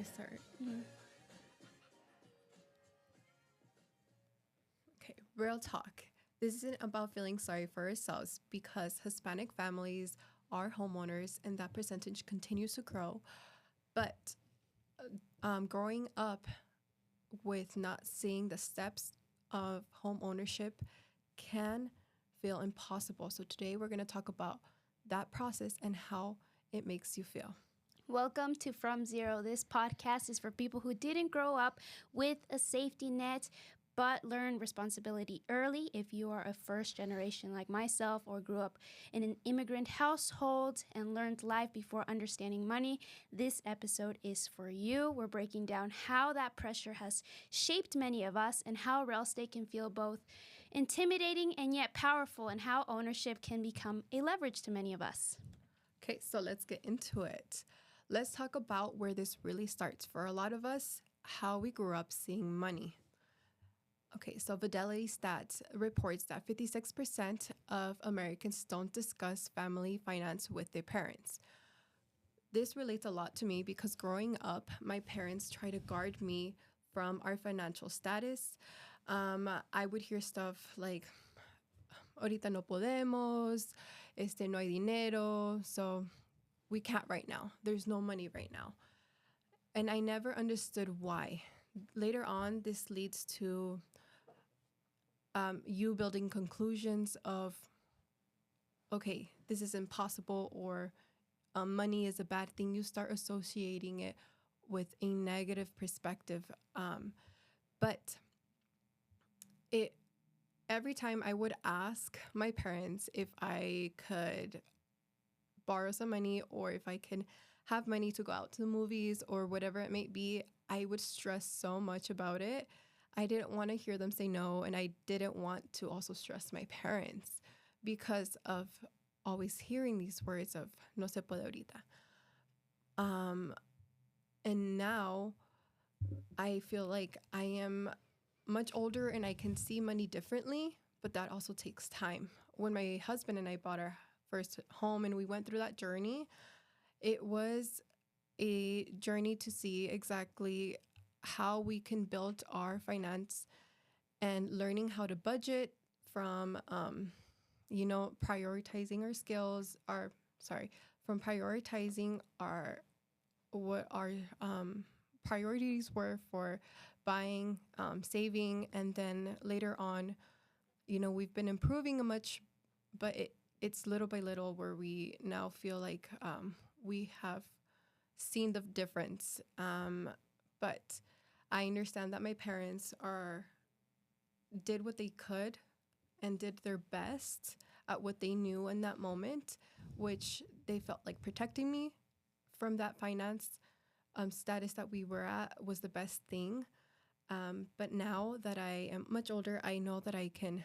start? Okay, real talk. This isn't about feeling sorry for ourselves because Hispanic families are homeowners and that percentage continues to grow. But growing up with not seeing the steps of home ownership can feel impossible. So today we're going to talk about that process and how it makes you feel. Welcome to From Zero. This podcast is for people who didn't grow up with a safety net, but learn responsibility early. If you are a first generation like myself or grew up in an immigrant household and learned life before understanding money, this episode is for you. We're breaking down how that pressure has shaped many of us and how real estate can feel both intimidating and yet powerful, and how ownership can become a leverage to many of us. Okay, so let's get into it. Let's talk about where this really starts for a lot of us, how we grew up seeing money. Okay, so Fidelity Stats reports that 56% of Americans don't discuss family finance with their parents. This relates a lot to me because growing up, my parents try to guard me from our financial status. I would hear stuff like, ahorita no podemos, no hay dinero, so we can't right now. There's no money right now. And I never understood why. Later on, this leads to you building conclusions of, okay, this is impossible, or money is a bad thing. You start associating it with a negative perspective. But every time I would ask my parents if I could borrow some money or if I can have money to go out to the movies or whatever it may be, I would stress so much about it. I didn't want to hear them say no, and I didn't want to also stress my parents because of always hearing these words of no se puede ahorita. And now I feel like I am much older and I can see money differently, but that also takes time. When my husband and I bought our first home and we went through that journey, it was a journey to see exactly how we can build our finance and learning how to budget from, prioritizing our skills, from prioritizing what our priorities were for buying, saving, and then later on, we've been improving but it's little by little where we now feel like we have seen the difference. But I understand that my parents did what they could and did their best at what they knew in that moment, which they felt like protecting me from that finance status that we were at was the best thing. But now that I am much older, I know that I can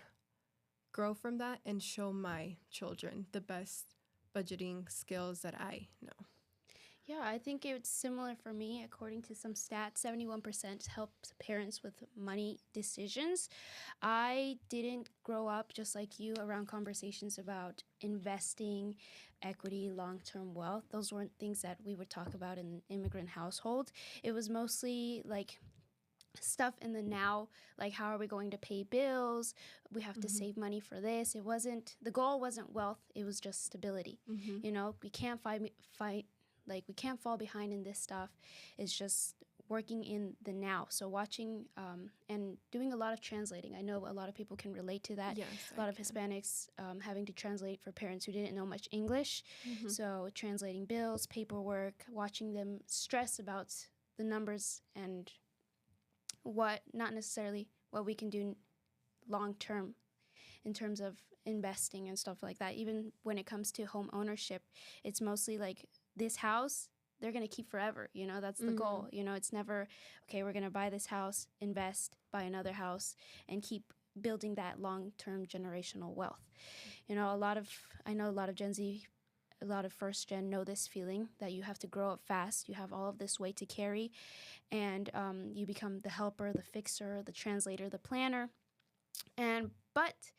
grow from that and show my children the best budgeting skills that I know. Yeah, I think it's similar for me. According to some stats, 71% helps parents with money decisions. I didn't grow up just like you around conversations about investing, equity, long-term wealth. Those weren't things that we would talk about in an immigrant household. It was mostly like stuff in the now, like how are we going to pay bills? We have to save money for this. The goal wasn't wealth. It was just stability. We can't we can't fall behind in this stuff. It's just working in the now. So watching and doing a lot of translating. I know a lot of people can relate to that. Yes, a lot of Hispanics having to translate for parents who didn't know much English. So translating bills, paperwork, watching them stress about the numbers and not necessarily what we can do long term in terms of investing and stuff like that. Even when it comes to home ownership, it's mostly like this house, they're going to keep forever. That's the goal. It's never, okay, we're going to buy this house, invest, buy another house, and keep building that long-term generational wealth. I know a lot of Gen Z, a lot of first gen know this feeling that you have to grow up fast. You have all of this weight to carry, and you become the helper, the fixer, the translator, the planner. But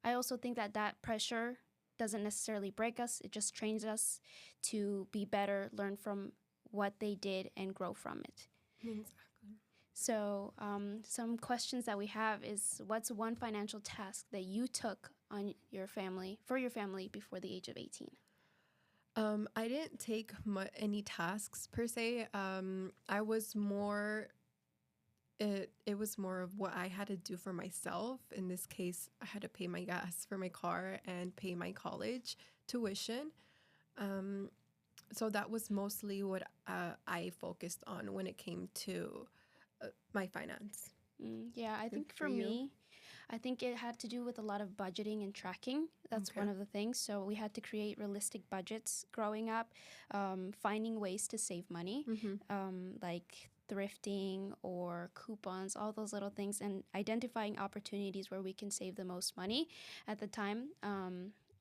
I also think that pressure doesn't necessarily break us. It just trains us to be better, learn from what they did, and grow from it. Exactly. So, some questions that we have is, what's one financial task that you took on your family, for your family, before the age of 18? I didn't take any tasks per se. I was more it was more of what I had to do for myself. In this case, I had to pay my gas for my car and pay my college tuition. Um, so that was mostly what I focused on when it came to my finance. Yeah, I Good think for for you. me, I think it had to do with a lot of budgeting and tracking. That's Okay. one of the things. So we had to create realistic budgets growing up, finding ways to save money, Mm-hmm. like thrifting or coupons, all those little things, and identifying opportunities where we can save the most money at the time.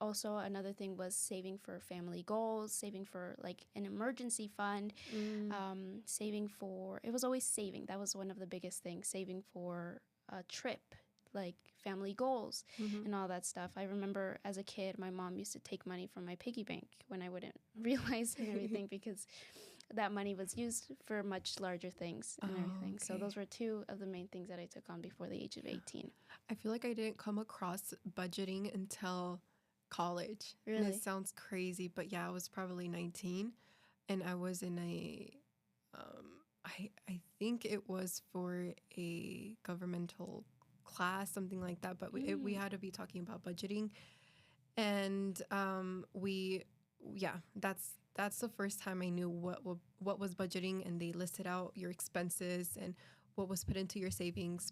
Also, another thing was saving for family goals, saving for like an emergency fund, Mm. saving for, it was always saving. That was one of the biggest things, saving for a trip, like family goals Mm-hmm. and all that stuff. I remember as a kid, my mom used to take money from my piggy bank when I wouldn't realize and everything, because that money was used for much larger things and Oh, everything. So okay. those were two of the main things that I took on before the age of 18. I feel like I didn't come across budgeting until college. And it Really? sounds crazy, but yeah, I was probably 19 and I was in a I think it was for a governmental class, something like that, but we Mm. had to be talking about budgeting. And we yeah, that's the first time I knew what was budgeting, and they listed out your expenses and what was put into your savings,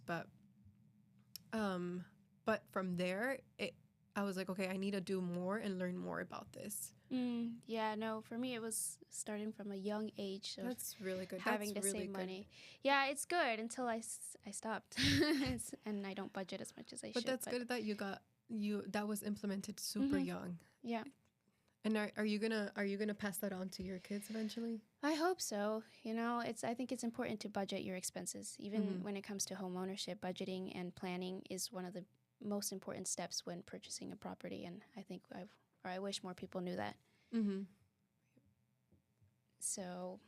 um, but from there, I was like, okay, I need to do more and learn more about this. Yeah, no, for me, it was starting from a young age of That's really good. having to That's really save good. money. Yeah, it's good until I stopped and I don't budget as much as I But should. that's good that you that was implemented super Mhm, young. yeah, And are you gonna pass that on to your kids eventually? I hope so. You know, I think it's important to budget your expenses. Even Mm-hmm. when it comes to home ownership, budgeting and planning is one of the most important steps when purchasing a property. And I think I wish more people knew that. Mm-hmm. So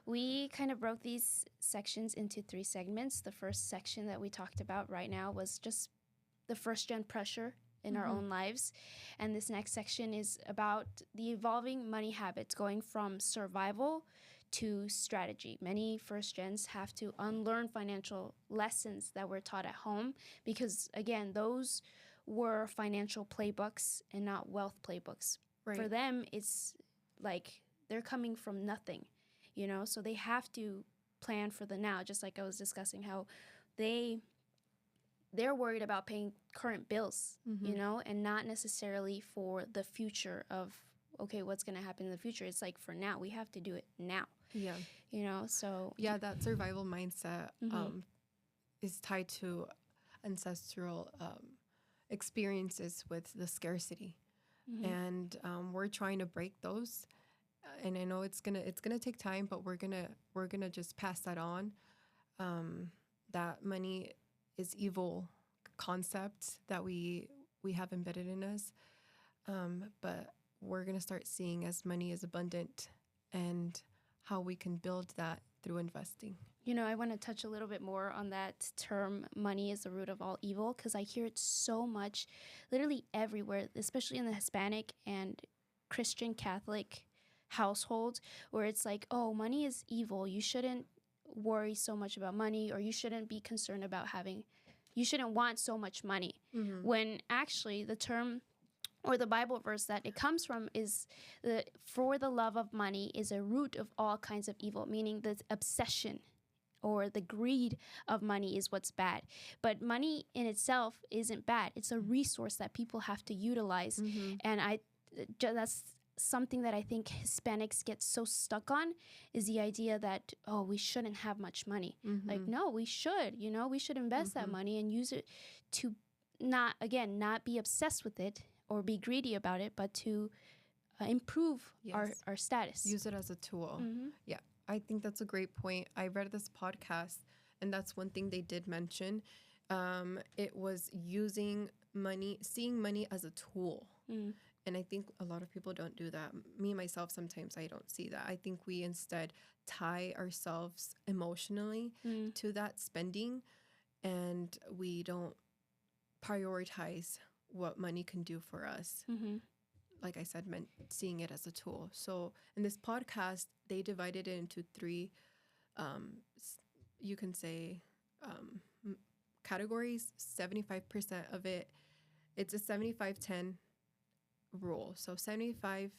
we kind of broke these sections into 3 segments. The first section that we talked about right now was just the first gen pressure in our Mm-hmm. own lives. And this next section is about the evolving money habits going from survival to strategy. Many first gens have to unlearn financial lessons that were taught at home because, again, those were financial playbooks and not wealth playbooks. Right. For them, it's like they're coming from nothing, you know, so they have to plan for the now, just like I was discussing how they're worried about paying current bills, Mm-hmm. you know, and not necessarily for the future of, okay, what's going to happen in the future. It's like for now, we have to do it now, Yeah. you know, so. Yeah, that survival mindset Mhm. is tied to ancestral experiences with the scarcity. Mhm. And we're trying to break those. And I know it's gonna take time, but we're gonna just pass that on. That money is evil concept that we have embedded in us. But we're gonna start seeing as money is abundant and how we can build that through investing. You know, I want to touch a little bit more on that term, money is the root of all evil, because I hear it so much, literally everywhere, especially in the Hispanic and Christian Catholic households, where it's like, oh, money is evil. You shouldn't worry so much about money, or you shouldn't be concerned about you shouldn't want so much money. Mm-hmm. When actually the term or the Bible verse that it comes from is for the love of money is a root of all kinds of evil, meaning the obsession or the greed of money is what's bad. But money in itself isn't bad. It's a resource that people have to utilize. Mm-hmm. And that's something that I think Hispanics get so stuck on, is the idea that, oh, we shouldn't have much money. Mm-hmm. Like, no, we should, you know, we should invest that Mm-hmm. money and use it to not be obsessed with it or be greedy about it, but to improve Yes. our status. Use it as a tool. Mhm. Yeah, I think that's a great point. I read this podcast, and that's one thing they did mention. It was using money, seeing money as a tool. Mm. And I think a lot of people don't do that. Me, myself, sometimes I don't see that. I think we instead tie ourselves emotionally Mm. to that spending, and we don't prioritize what money can do for us. Mm-hmm. Like I said, meant seeing it as a tool. So in this podcast, they divided it into three, you can say, categories. 75% of it, it's a 75-10 rule. So 75,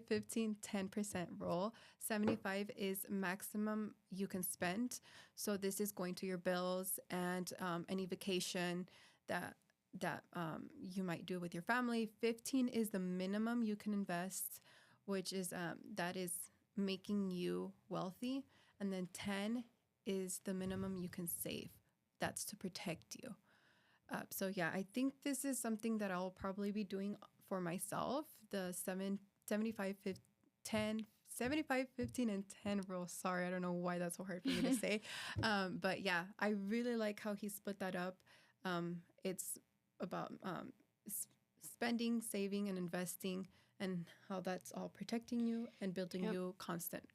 15, 10% rule. 75 is maximum you can spend. So this is going to your bills and any vacation that you might do with your family. 15 is the minimum you can invest, which is that is making you wealthy. And then 10 is the minimum you can save. That's to protect you. So yeah, I think this is something that I'll probably be doing for myself. The 75, 10, 75, 15, and 10 rule. Sorry, I don't know why that's so hard for me to say. But yeah, I really like how he split that up. It's about spending, saving, and investing, and how that's all protecting you and building Yep. you constant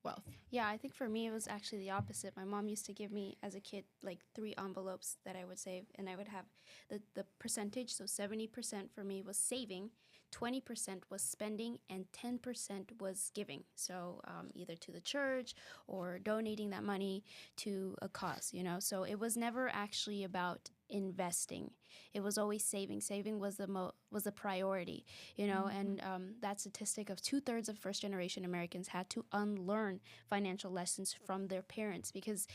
wealth. Yeah, I think for me it was actually the opposite. My mom used to give me as a kid like 3 envelopes that I would save, and I would have the percentage. So 70% for me was saving, 20% was spending, and 10% was giving. So either to the church or donating that money to a cause, you know. So it was never actually about investing. It was always saving. Saving was the priority, you know. And that statistic of 2/3 of first generation Americans had to unlearn financial lessons from their parents, because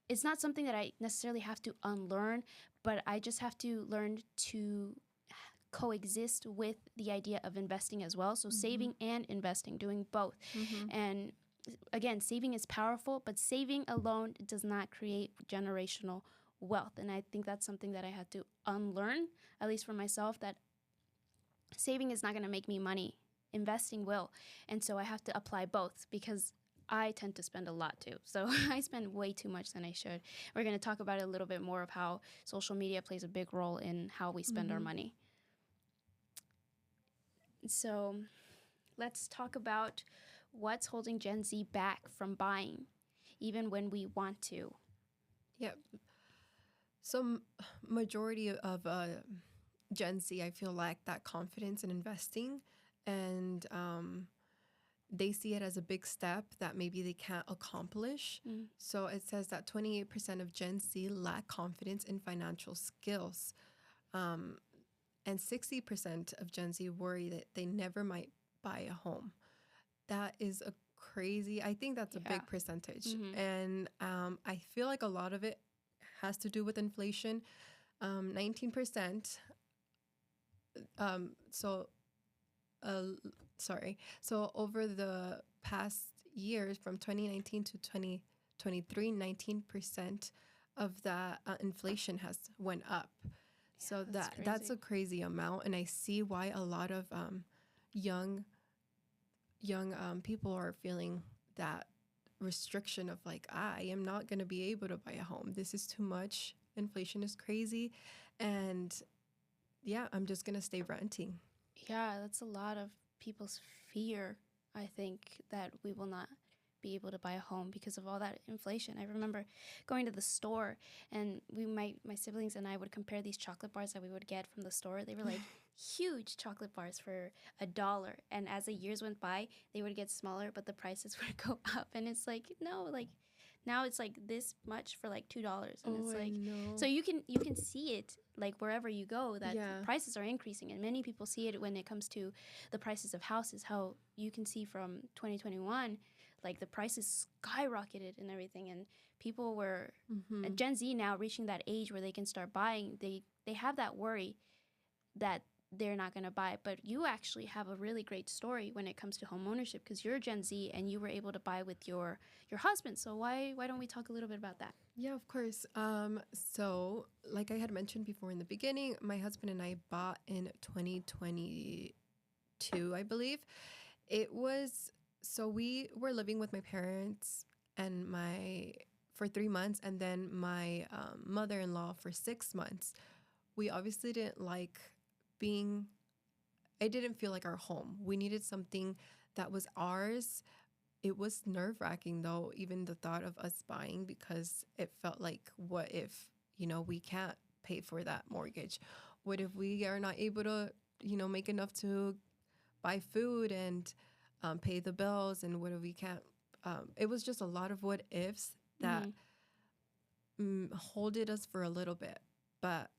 it's not something that I necessarily have to unlearn, but I just have to learn to coexist with the idea of investing as well. So saving and investing, doing both. And again, saving is powerful, but saving alone does not create generational wealth. And I think that's something that I had to unlearn, at least for myself, that saving is not going to make me money. Investing will. And so I have to apply both, because I tend to spend a lot too. So I spend way too much than I should. We're going to talk about it a little bit more of how social media plays a big role in how we spend our money. So let's talk about what's holding Gen Z back from buying, even when we want to. Yep. So majority of Gen Z, I feel, lack that confidence in investing, and they see it as a big step that maybe they can't accomplish. So it says that 28% of Gen Z lack confidence in financial skills, and 60% of Gen Z worry that they never might buy a home. That is a crazy, I think that's a big percentage. And I feel like a lot of it has to do with inflation. 19%. So over the past years, from 2019 to 2023, 19% of that inflation has went up. So that's a crazy amount, and I see why a lot of young people are feeling that restriction of like, I am not going to be able to buy a home. This is too much. Inflation is crazy, and yeah, I'm just going to stay renting. Yeah, that's a lot of people's fear, I think, that we will not be able to buy a home because of all that inflation. I remember going to the store, and my siblings and I would compare these chocolate bars that we would get from the store. They were like huge chocolate bars for $1, and as the years went by, they would get smaller, but the prices would go up. And it's like, no, like now it's like this much for like $2, and it's like, so you can see it like wherever you go that prices are increasing, and many people see it when it comes to the prices of houses. How you can see from 2021, like the prices skyrocketed and everything, and people were Gen Z now reaching that age where they can start buying. They have that worry that they're not going to buy. But you actually have a really great story when it comes to home ownership, because you're Gen Z and you were able to buy with your husband. So why don't we talk a little bit about that? Yeah, of course. So like I had mentioned before in the beginning, my husband and I bought in 2022, I believe. It was, so we were living with my parents and for 3 months, and then my mother-in-law for 6 months. We obviously didn't like being, it didn't feel like our home. We needed something that was ours. It was nerve-wracking though, even the thought of us buying, because it felt like, what if, we can't pay for that mortgage? What if we are not able to, make enough to buy food and pay the bills? And what if we can't? It was just a lot of what ifs that holded us for a little bit. But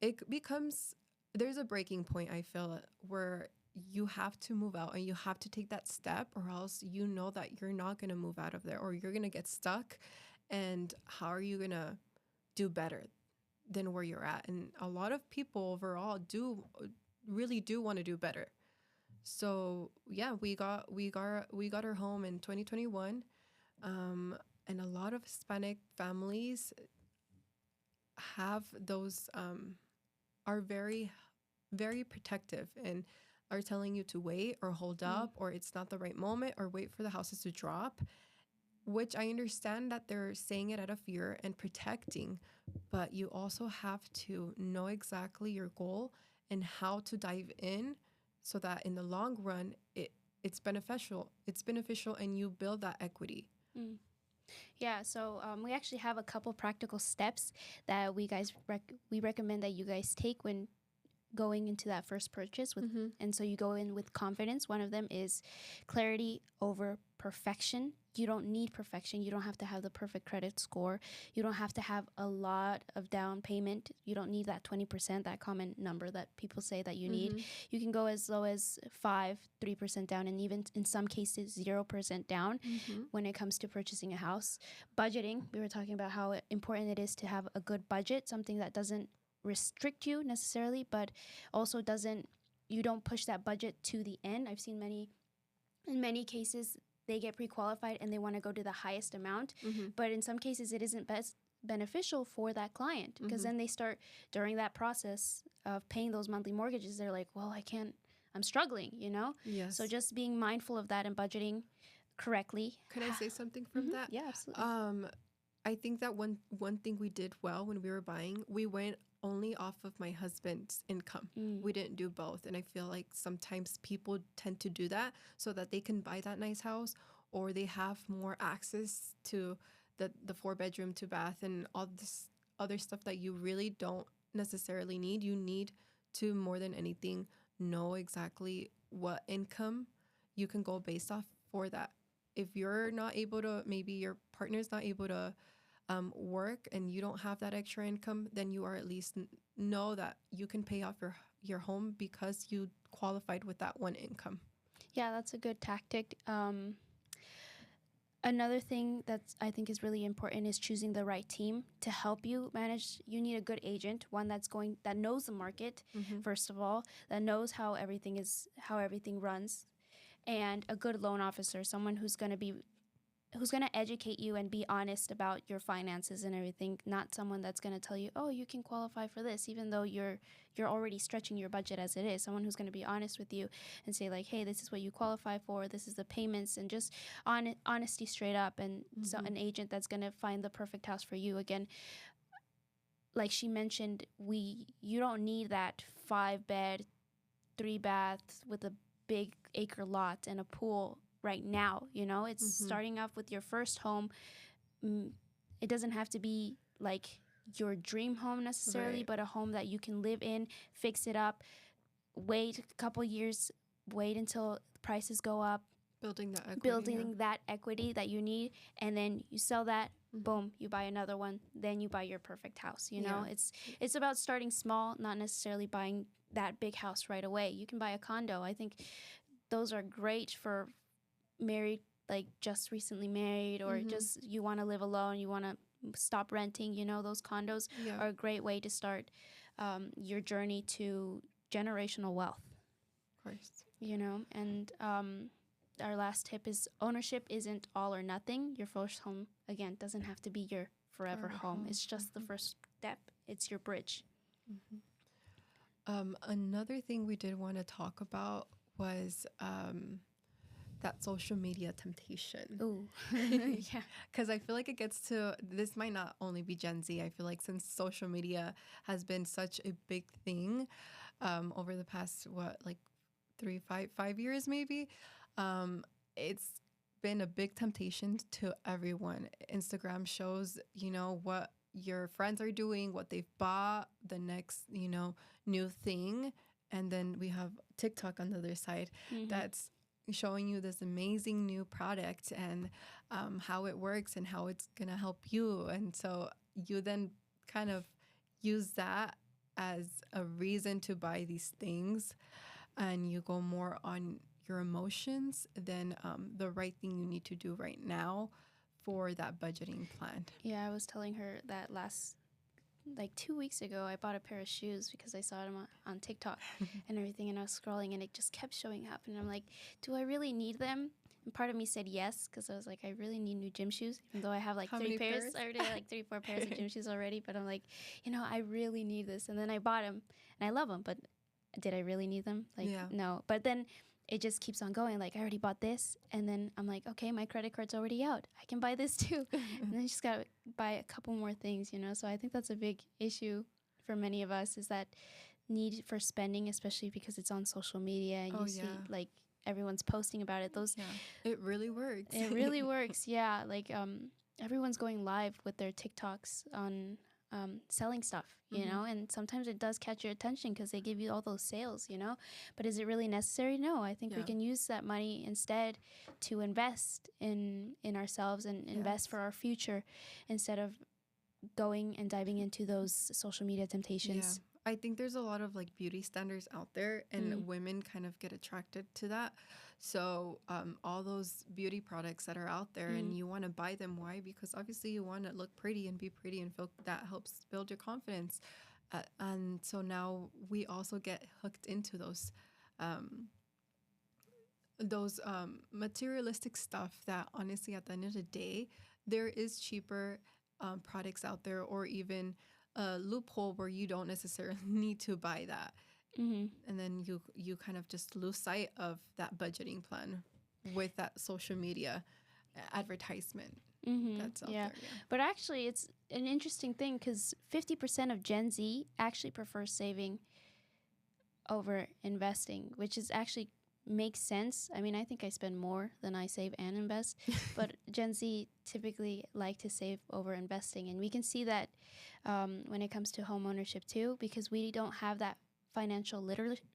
it becomes, there's a breaking point, I feel, where you have to move out and you have to take that step, or else that you're not going to move out of there, or you're going to get stuck. And how are you going to do better than where you're at? And a lot of people overall really do want to do better. So yeah, we got our home in 2021, and a lot of Hispanic families have those are very, very protective and are telling you to wait or hold up, or it's not the right moment, or wait for the houses to drop, which I understand that they're saying it out of fear and protecting, but you also have to know exactly your goal and how to dive in so that in the long run, it's beneficial. It's beneficial, and you build that equity. Yeah, so we actually have a couple practical steps that we recommend that you guys take when going into that first purchase and so you go in with confidence. One of them is clarity over perfection. You don't need perfection. You don't have to have the perfect credit score. You don't have to have a lot of down payment. You don't need that 20%, that common number that people say that you need. You can go as low as 3% down, and even in some cases 0% down when it comes to purchasing a house. Budgeting, we were talking about how important it is to have a good budget, something that doesn't restrict you necessarily, but also you don't push that budget to the end. I've seen in many cases they get pre-qualified and they want to go to the highest amount, but in some cases it isn't best beneficial for that client, because then they start, during that process of paying those monthly mortgages, they're like, well, I'm struggling, Yes. So just being mindful of that and budgeting correctly. Can I say something from that? Yeah, absolutely. I think that one thing we did well when we were buying, we went only off of my husband's income. We didn't do both. And I feel like sometimes people tend to do that so that they can buy that nice house, or they have more access to the 4-bedroom, 2-bath, and all this other stuff that you really don't necessarily need. You need to, more than anything, know exactly what income you can go based off for that. If you're not able to, maybe your partner's not able to work and you don't have that extra income, then you are at least know that you can pay off your home because you qualified with that one income. Yeah, that's a good tactic. Another thing that I think is really important is choosing the right team to help you manage. You need a good agent, one that knows the market, first of all, that knows how everything runs, and a good loan officer, someone who's going to educate you and be honest about your finances and everything, not someone that's going to tell you, oh, you can qualify for this, even though you're already stretching your budget as it is. Someone who's going to be honest with you and say, like, hey, this is what you qualify for, this is the payments, and just honesty straight up. And so an agent that's going to find the perfect house for you. Again, like she mentioned, you don't need that 5-bed, 3-bath with a big acre lot and a pool right now. It's starting off with your first home. It doesn't have to be like your dream home necessarily, but a home that you can live in, fix it up, wait a couple years, wait until prices go up, building that equity that you need, and then you sell that, boom, you buy another one, then you buy your perfect house. It's about starting small, not necessarily buying that big house right away. You can buy a condo. I think those are great for married, like just recently married, or just you want to live alone, you want to stop renting. Those condos are a great way to start your journey to generational wealth. Of course. And our last tip is ownership isn't all or nothing. Your first home, again, doesn't have to be your forever home. It's just the first step. It's your bridge. Another thing we did want to talk about was that social media temptation. Ooh. Yeah. Because I feel like it gets to, this might not only be Gen Z. I feel like since social media has been such a big thing, over the past, what, like 5 years maybe. It's been a big temptation to everyone. Instagram shows, what your friends are doing, what they've bought, the next, new thing. And then we have TikTok on the other side that's showing you this amazing new product and how it works and how it's going to help you. And so you then kind of use that as a reason to buy these things, and you go more on your emotions than the right thing you need to do right now for that budgeting plan. Yeah, I was telling her that like 2 weeks ago, I bought a pair of shoes because I saw them on TikTok and everything, and I was scrolling, and it just kept showing up, and I'm like, do I really need them? And part of me said yes, because I was like, I really need new gym shoes, even though I have like How 3 many pairs. pairs? I already have like 3-4 pairs of gym shoes already, but I'm like, I really need this. And then I bought them, and I love them, but did I really need them? Like, Yeah. no. But then it just keeps on going. Like, I already bought this, and then I'm like, okay, my credit card's already out. I can buy this too. And then you just got to buy a couple more things, So I think that's a big issue for many of us, is that need for spending, especially because it's on social media and you see like everyone's posting about it. It really works. It really works. Yeah. Like everyone's going live with their TikToks on selling stuff, and sometimes it does catch your attention because they give you all those sales, but is it really necessary? No, I think we can use that money instead to invest in ourselves and invest for our future instead of going and diving into those social media temptations. Yeah. I think there's a lot of like beauty standards out there, and women kind of get attracted to that. So all those beauty products that are out there, and you want to buy them. Why? Because obviously you want to look pretty and be pretty and feel that helps build your confidence. And so now we also get hooked into those materialistic stuff that honestly at the end of the day, there is cheaper products out there, or even a loophole where you don't necessarily need to buy that. And then you kind of just lose sight of that budgeting plan with that social media advertisement that's out there. Yeah. But actually, it's an interesting thing because 50% of Gen Z actually prefers saving over investing, which is actually makes sense. I mean, I think I spend more than I save and invest, but Gen Z typically like to save over investing. And we can see that when it comes to home ownership too, because we don't have that financial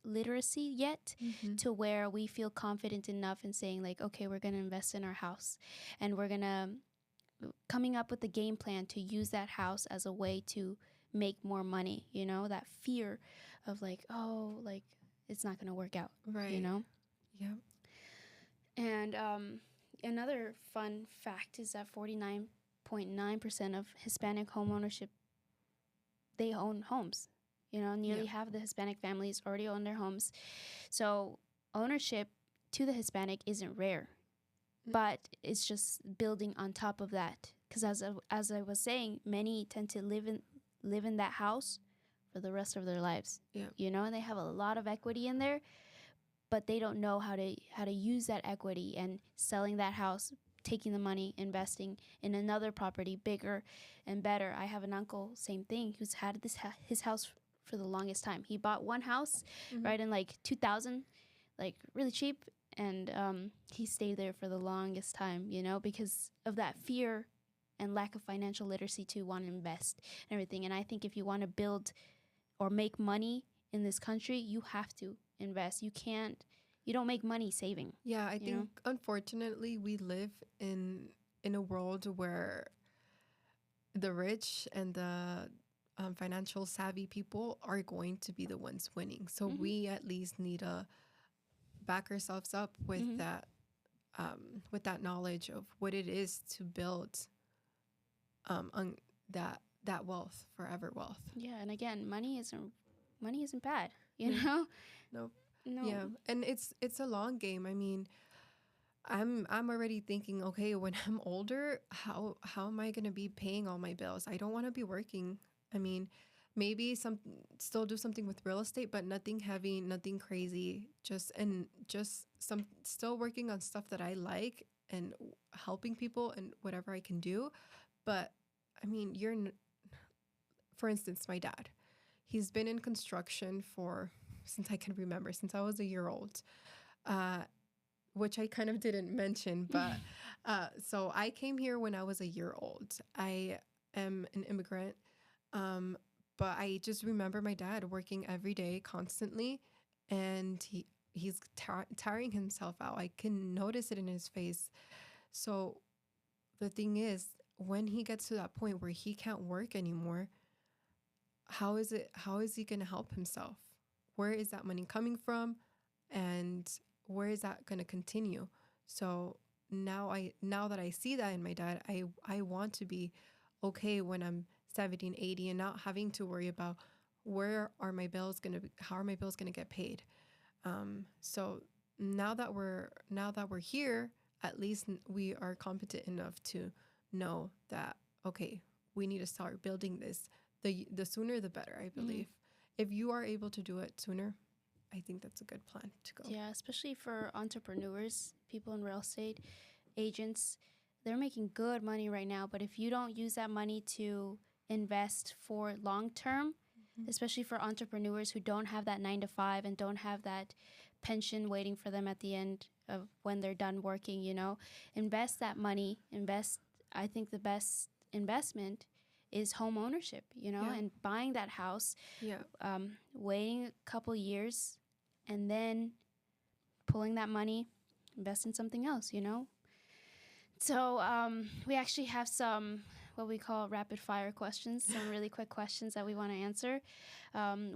literacy yet to where we feel confident enough in saying like, okay, we're going to invest in our house, and we're going to coming up with a game plan to use that house as a way to make more money, that fear of like, oh, like it's not going to work out, right? Yeah. And another fun fact is that 49.9% of Hispanic home ownership, they own homes. Nearly half of the Hispanic families already own their homes. So ownership to the Hispanic isn't rare, but it's just building on top of that. Because as I was saying, many tend to live in that house for the rest of their lives. And they have a lot of equity in there, but they don't know how to use that equity, and selling that house, taking the money, investing in another property, bigger and better. I have an uncle, same thing, who's had his house for the longest time. He bought one house right in like 2000, like really cheap, and he stayed there for the longest time, because of that fear and lack of financial literacy to want to invest and everything. And I think if you want to build or make money in this country, you have to invest. You don't make money saving. Yeah, I think unfortunately we live in a world where the rich and the financial savvy people are going to be the ones winning. So we at least need to back ourselves up with that knowledge of what it is to build that wealth, forever wealth. Yeah, and again, money isn't bad, No. No. Yeah, and it's a long game. I mean, I'm already thinking, okay, when I'm older, how am I going to be paying all my bills? I don't want to be working. I mean, maybe still do something with real estate, but nothing heavy, nothing crazy. Just some still working on stuff that I like and helping people and whatever I can do. But I mean, for instance, my dad, he's been in construction for since I can remember, since I was a year old, uh, which I kind of didn't mention, but so I came here when I was a year old. I am an immigrant, um, but I just remember my dad working every day constantly, and he's tiring himself out. I can notice it in his face. So the thing is, when he gets to that point where he can't work anymore, how is he going to help himself? Where is that money coming from? And where is that going to continue? So now that I see that in my dad, I want to be okay when I'm 17, 80 and not having to worry about where are my bills going to be, how are my bills going to get paid. So now that we're here, at least we are competent enough to know that, okay, we need to start building this. The sooner the better, I believe. If you are able to do it sooner, I think that's a good plan to go. Yeah, especially for entrepreneurs, people in real estate, agents, they're making good money right now. But if you don't use that money to invest for long term, especially for entrepreneurs who don't have that 9 to 5 and don't have that pension waiting for them at the end of when they're done working, invest that money. I think the best investment is home ownership, Yeah. and buying that house, Yeah. waiting a couple years, and then pulling that money, invest in something else, So we actually have some what we call rapid fire questions, some really quick questions that we want to answer.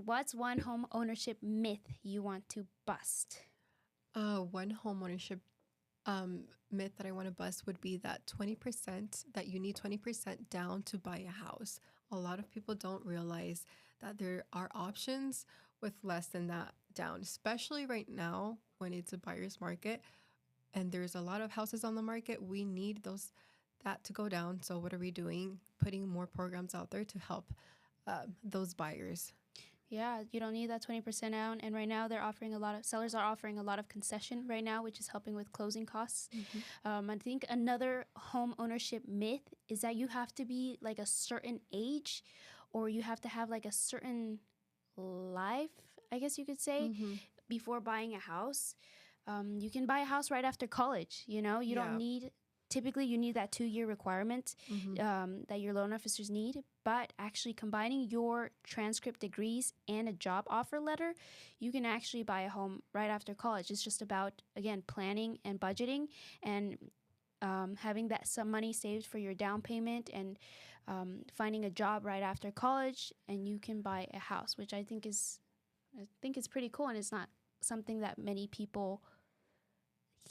What's one home ownership myth you want to bust? One home ownership myth that I want to bust would be that 20%, that you need 20% down to buy a house. A lot of people don't realize that there are options with less than that down, especially right now when it's a buyer's market and there's a lot of houses on the market. We need that to go down. So what are we doing? Putting more programs out there to help those buyers. Yeah, you don't need that 20% down. And right now sellers are offering a lot of concession right now, which is helping with closing costs. I think another home ownership myth is that you have to be like a certain age, or you have to have like a certain life, I guess you could say, before buying a house. You can buy a house right after college, you don't need, typically you need that 2-year requirement that your loan officers need, but actually combining your transcript degrees and a job offer letter, you can actually buy a home right after college. It's just about, again, planning and budgeting and having some money saved for your down payment and finding a job right after college, and you can buy a house, which I think is pretty cool, and it's not something that many people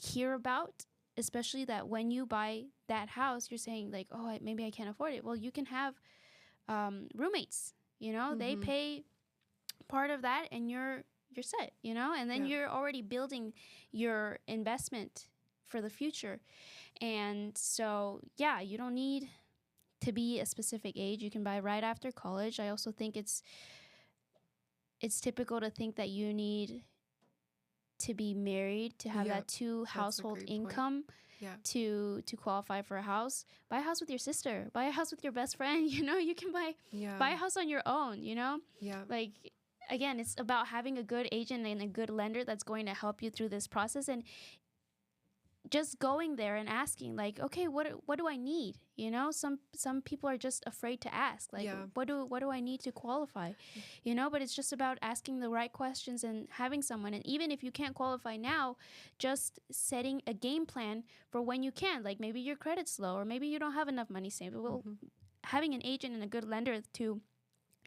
hear about, especially that when you buy that house, you're saying like, oh, maybe I can't afford it. Well, you can have roommates, they pay part of that, and you're set, and then you're already building your investment for the future. And so, yeah, you don't need to be a specific age. You can buy right after college. I also think it's typical to think that you need to be married to have that 2 household income to qualify for a house. Buy a house with your sister. Buy a house with your best friend. You can buy a house on your own. Like, again, it's about having a good agent and a good lender that's going to help you through this process, and just going there and asking, like, okay, what do I need? Some people are just afraid to ask, like, what do I need to qualify? But it's just about asking the right questions and having someone. And even if you can't qualify now, just setting a game plan for when you can. Like, maybe your credit's low, or maybe you don't have enough money saved. Well, having an agent and a good lender to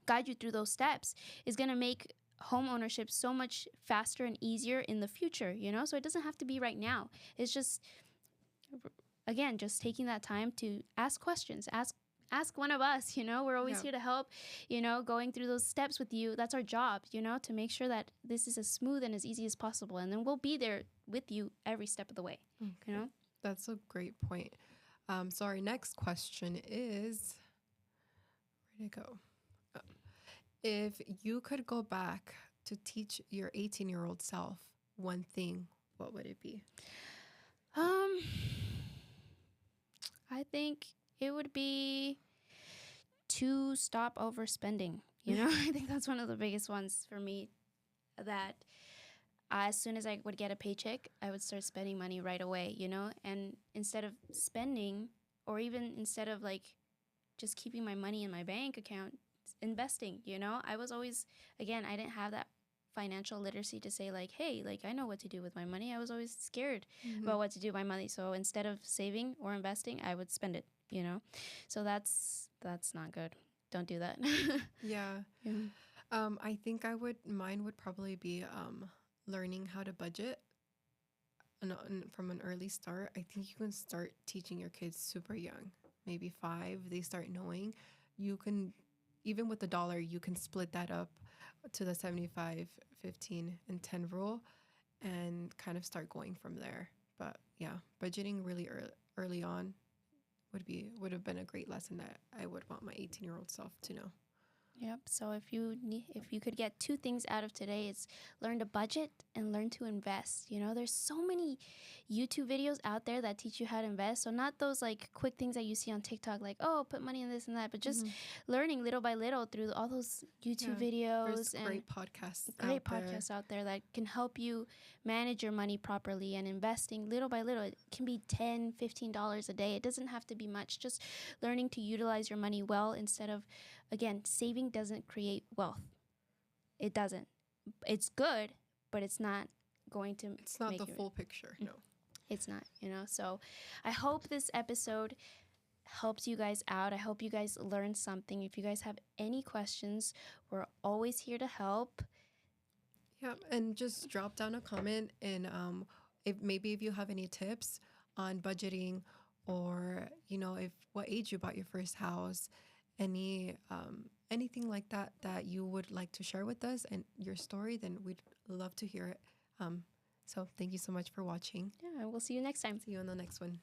guide you through those steps is going to make home ownership so much faster and easier in the future, so it doesn't have to be right now. It's just, again, just taking that time to ask questions. Ask one of us. We're always here to help, going through those steps with you. That's our job, to make sure that this is as smooth and as easy as possible, and then we'll be there with you every step of the way. That's a great point. So our next question is, where'd it go? If you could go back to teach your 18-year-old self one thing, what would it be? I think it would be to stop overspending. I think that's one of the biggest ones for me. that as soon as I would get a paycheck, I would start spending money right away, you know? And instead of spending, or even instead of like just keeping my money in my bank account, investing, you know? I was always, again, I didn't have that financial literacy to say like, hey, like I know what to do with my money. I was always scared about what to do with my money. So instead of saving or investing, I would spend it, you know? So that's not good. Don't do that. Yeah. Yeah. I think mine would probably be learning how to budget from an early start. I think you can start teaching your kids super young, maybe 5. They start knowing you can, even with the dollar, you can split that up to the 75, 15, and 10 rule and kind of start going from there. But yeah, budgeting really early on would have been a great lesson that I would want my 18-year-old self to know. Yep. So if you could get 2 things out of today, it's learn to budget and learn to invest. You know, there's so many YouTube videos out there that teach you how to invest. So not those like quick things that you see on TikTok, like, oh, put money in this and that, but just learning little by little through all those YouTube videos. There's and great podcasts out there that can help you manage your money properly, and investing little by little. It can be $10, $15 a day. It doesn't have to be much. Just learning to utilize your money well instead of, again, saving doesn't create wealth. It doesn't. It's good, but it's not going to It's not make the full picture. No. It's not, you know. So I hope this episode helps you guys out. I hope you guys learned something. If you guys have any questions, we're always here to help. Yeah, and just drop down a comment, and if you have any tips on budgeting, or if what age you bought your first house, anything like that you would like to share with us and your story, then we'd love to hear it. So thank you so much for watching. Yeah, we'll see you next time. See you on the next one.